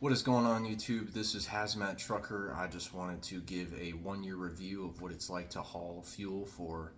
What is going on, YouTube? This is Hazmat Trucker. I just wanted to give a 1 year review of what it's like to haul fuel for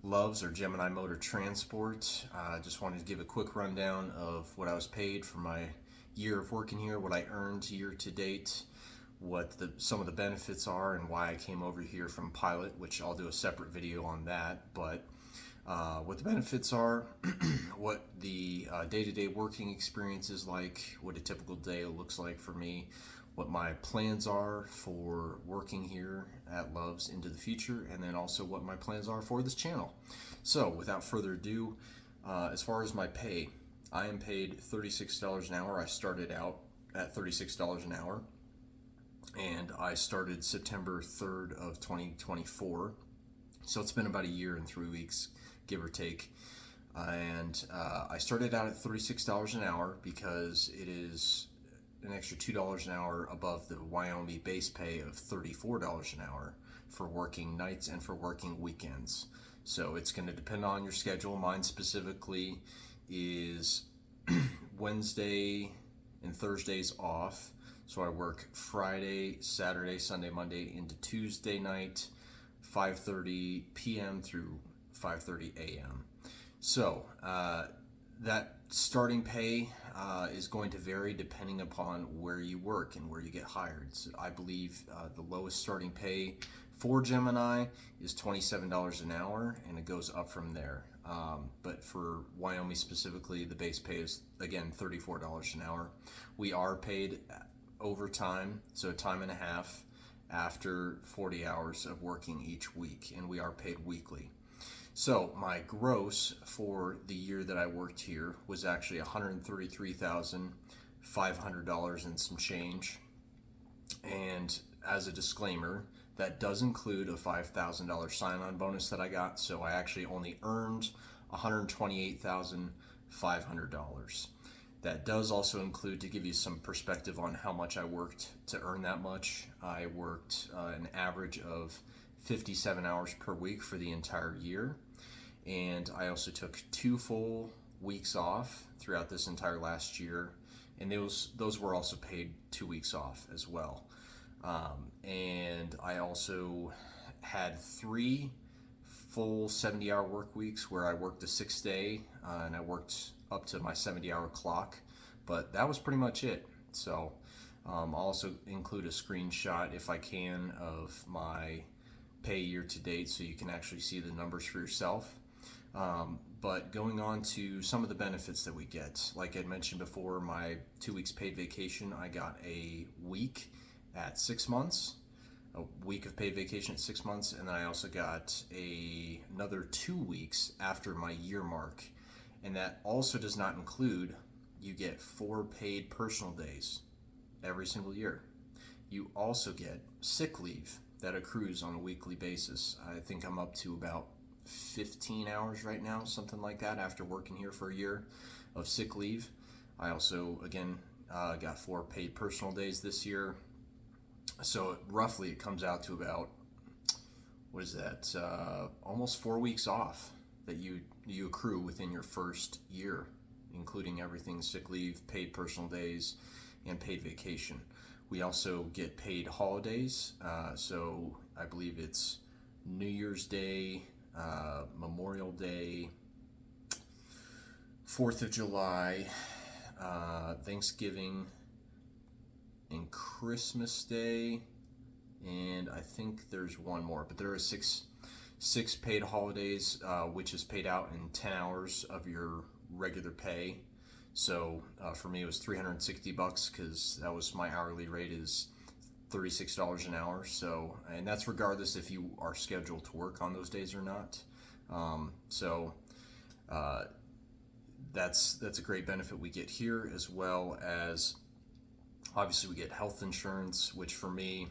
Loves or Gemini Motor Transport. I just wanted to give a quick rundown of what I was paid for my year of working here, what I earned year to date, what some of the benefits are, and why I came over here from Pilot, which I'll do a separate video on that. But what the benefits are, what the day-to-day working experience is like, what a typical day looks like for me, what my plans are for working here at Loves into the future, and then also what my plans are for this channel. So without further ado, as far as my pay, I am paid $36 an hour. I started out at $36 an hour, and I started September 3rd of 2024. So it's been about a year and 3 weeks, give or take. And I started out at $36 an hour because it is an extra $2 an hour above the Wyoming base pay of $34 an hour for working nights and for working weekends. So it's going to depend on your schedule. Mine specifically is Wednesday and Thursdays off. So I work Friday, Saturday, Sunday, Monday into Tuesday night, 5:30 p.m. through 5:30 a.m. So that starting pay is going to vary depending upon where you work and where you get hired. So I believe the lowest starting pay for Gemini is $27 an hour, and it goes up from there. But for Wyoming specifically, the base pay is, again, $34 an hour. We are paid overtime, so time and a half after 40 hours of working each week, and we are paid weekly. So my gross for the year that I worked here was actually $133,500 and some change. And as a disclaimer, that does include a $5,000 sign-on bonus that I got, so I actually only earned $128,500. That does also include, to give you some perspective on how much I worked to earn that much, I worked an average of 57 hours per week for the entire year. And I also took 2 full weeks off throughout this entire last year. And those were also paid 2 weeks off as well. And I also had 3 full 70-hour work weeks where I worked a 6-day and I worked up to my 70-hour clock, but that was pretty much it. So I'll also include a screenshot if I can of my pay year to date so you can actually see the numbers for yourself. But going on to some of the benefits that we get, like I mentioned before, my 2 weeks paid vacation, I got a week at 6 months, a week of paid vacation at 6 months, and then I also got another 2 weeks after my year mark. And that also does not include, you get 4 paid personal days every single year. You also get sick leave that accrues on a weekly basis. I think I'm up to about 15 hours right now, something like that, after working here for a year of sick leave. I also, again, got 4 paid personal days this year. So roughly it comes out to about, what is that, almost 4 weeks off that you accrue within your first year, including everything: sick leave, paid personal days, and paid vacation. We also get paid holidays, so I believe it's New Year's Day, Memorial Day, 4th of July, Thanksgiving, and Christmas Day, and I think there's one more, but there are six paid holidays, which is paid out in 10 hours of your regular pay. So for me, it was $360 because that was my hourly rate, is $36 an hour. So, and that's regardless if you are scheduled to work on those days or not. That's a great benefit we get here, as well as obviously we get health insurance, which for me,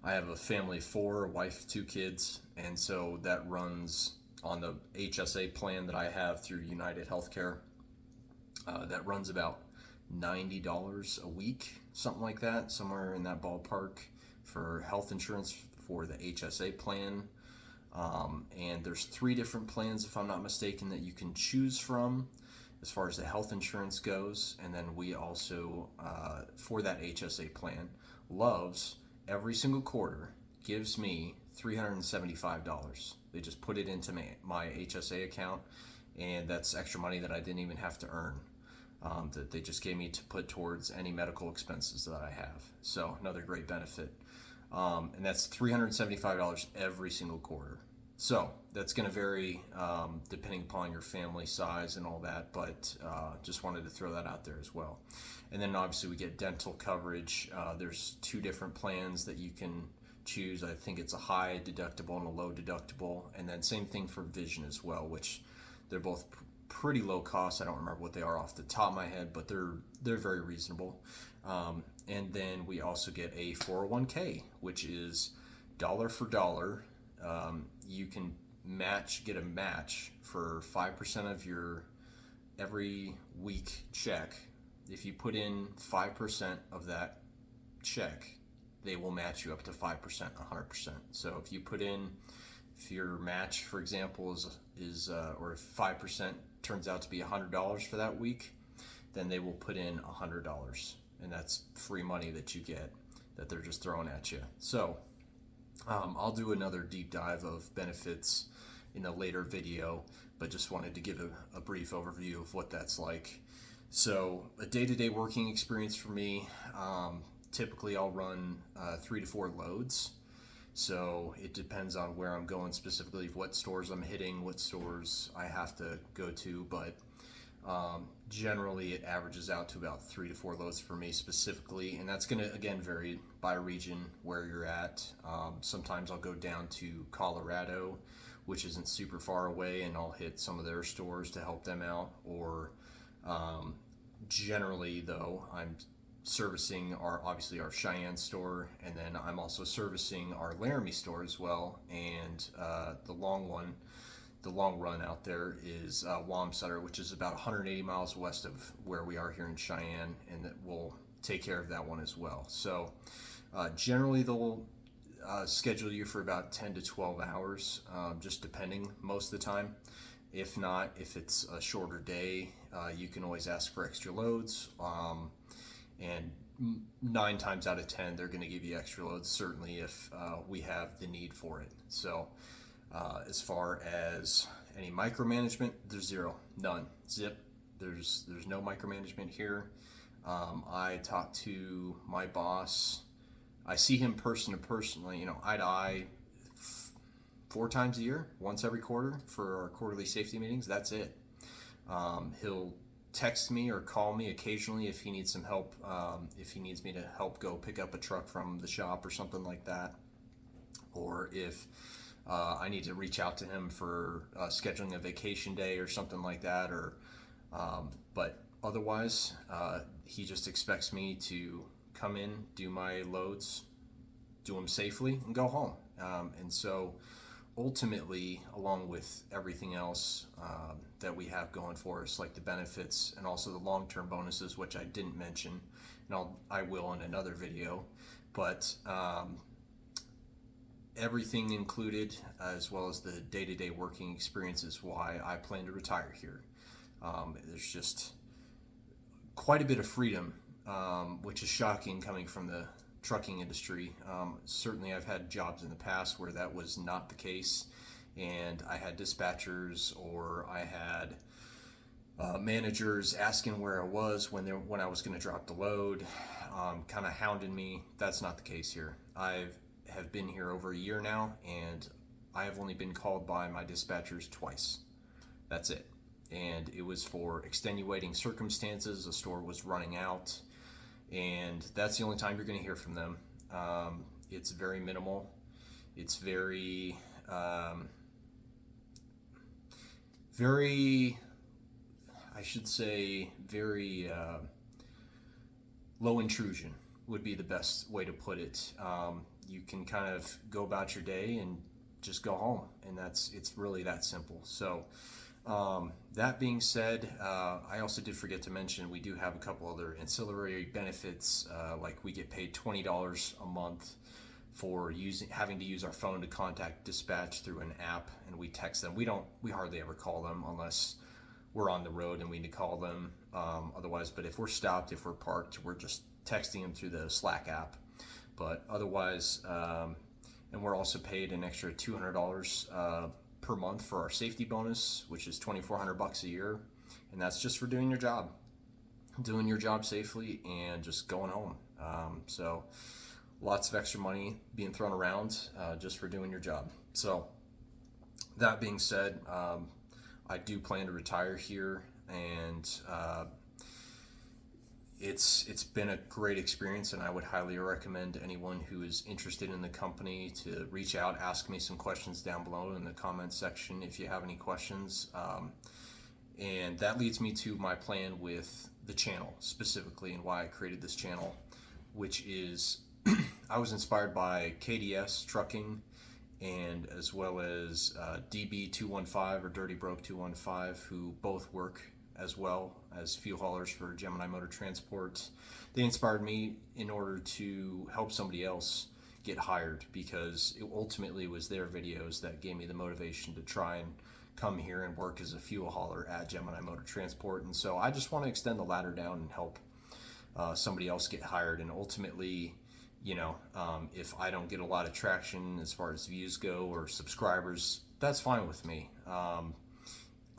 I have a family of 4, a wife, 2 kids, and so that runs on the HSA plan that I have through United Healthcare. That runs about $90 a week, something like that, somewhere in that ballpark for health insurance for the HSA plan. And there's 3 different plans, if I'm not mistaken, that you can choose from. as far as the health insurance goes. And then we also, for that HSA plan, Loves every single quarter gives me $375. They just put it into my HSA account, and that's extra money that I didn't even have to earn. That they just gave me to put towards any medical expenses that I have. So another great benefit. And that's $375 every single quarter. So that's going to vary depending upon your family size and all that, but just wanted to throw that out there as well. And then obviously we get dental coverage. There's two different plans that you can choose. I think it's a high deductible and a low deductible, and then same thing for vision as well, which they're both pretty low cost. I don't remember what they are off the top of my head, but they're very reasonable. And then we also get a 401k, which is dollar for dollar. You can get a match for 5% of your every week check. If you put in 5% of that check, they will match you up to 5%, 100%. So if your match, for example, is or if 5% turns out to be $100 for that week, then they will put in $100, and that's free money that you get that they're just throwing at you. So I'll do another deep dive of benefits in a later video, but just wanted to give a brief overview of what that's like. So a day-to-day working experience for me, typically I'll run 3 to 4 loads. So it depends on where I'm going specifically, what stores I'm hitting, what stores I have to go to, but generally it averages out to about 3 to 4 loads for me specifically, and that's going to again vary by region where you're at. Sometimes I'll go down to Colorado, which isn't super far away, and I'll hit some of their stores to help them out, or generally though I'm servicing obviously our Cheyenne store, and then I'm also servicing our Laramie store as well, and the long run out there is Wamsutter, which is about 180 miles west of where we are here in Cheyenne, and that will take care of that one as well. So generally they'll schedule you for about 10 to 12 hours, just depending most of the time. If not, if it's a shorter day, you can always ask for extra loads, and 9 times out of 10 they're going to give you extra loads, certainly if we have the need for it. So as far as any micromanagement, there's none, zip. There's no micromanagement here. I talk to my boss. I see him person to person, eye to eye, 4 times a year, once every quarter for our quarterly safety meetings. That's it. He'll text me or call me occasionally if he needs some help, if he needs me to help go pick up a truck from the shop or something like that, or if I need to reach out to him for scheduling a vacation day or something like that, or but otherwise he just expects me to come in, do my loads, do them safely, and go home. And so ultimately, along with everything else that we have going for us, like the benefits and also the long-term bonuses, which I didn't mention, and I will in another video, but everything included, as well as the day-to-day working experience, is why I plan to retire here. There's just quite a bit of freedom, which is shocking coming from the trucking industry. Certainly I've had jobs in the past where that was not the case, and I had dispatchers or I had managers asking where I was when I was going to drop the load, kind of hounding me. That's not the case here. I have been here over a year now, and I have only been called by my dispatchers twice. That's it. And it was for extenuating circumstances. The store was running out, and that's the only time you're going to hear from them. It's very minimal. It's very low intrusion would be the best way to put it. You can kind of go about your day and just go home, and it's really that simple. So that being said, I also did forget to mention we do have a couple other ancillary benefits, like we get paid $20 a month for having to use our phone to contact dispatch through an app, and we text them. We hardly ever call them unless we're on the road and we need to call them otherwise. But if we're stopped, if we're parked, we're just texting them through the Slack app. But otherwise, and we're also paid an extra $200 per month for our safety bonus, which is $2,400 a year, and that's just for doing your job safely and just going home. So lots of extra money being thrown around just for doing your job. So that being said, I do plan to retire here, and it's been a great experience, and I would highly recommend anyone who is interested in the company to reach out, ask me some questions down below in the comments section if you have any questions. And that leads me to my plan with the channel specifically, and why I created this channel, which is I was inspired by KDS Trucking, and as well as DB215 or Dirty Broke 215, who both work as well as fuel haulers for Gemini Motor Transport. They inspired me in order to help somebody else get hired, because it ultimately was their videos that gave me the motivation to try and come here and work as a fuel hauler at Gemini Motor Transport. And so I just want to extend the ladder down and help somebody else get hired. And ultimately, you know, if I don't get a lot of traction as far as views go or subscribers, that's fine with me.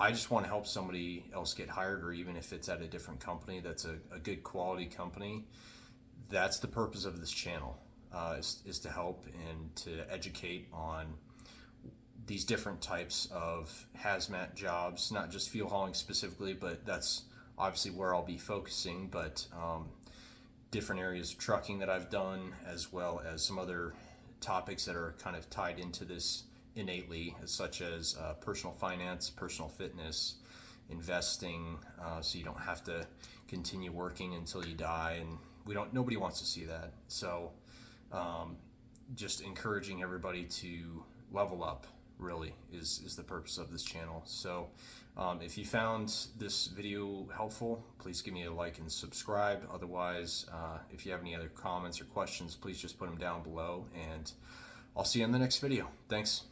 I just want to help somebody else get hired, or even if it's at a different company that's a good quality company. That's the purpose of this channel, is to help and to educate on these different types of hazmat jobs, not just fuel hauling specifically, but that's obviously where I'll be focusing, but different areas of trucking that I've done, as well as some other topics that are kind of tied into this innately, such as personal finance, personal fitness, investing, so you don't have to continue working until you die, and nobody wants to see that. So just encouraging everybody to level up really is the purpose of this channel. So if you found this video helpful, please give me a like and subscribe. Otherwise, if you have any other comments or questions, please just put them down below, and I'll see you in the next video. Thanks.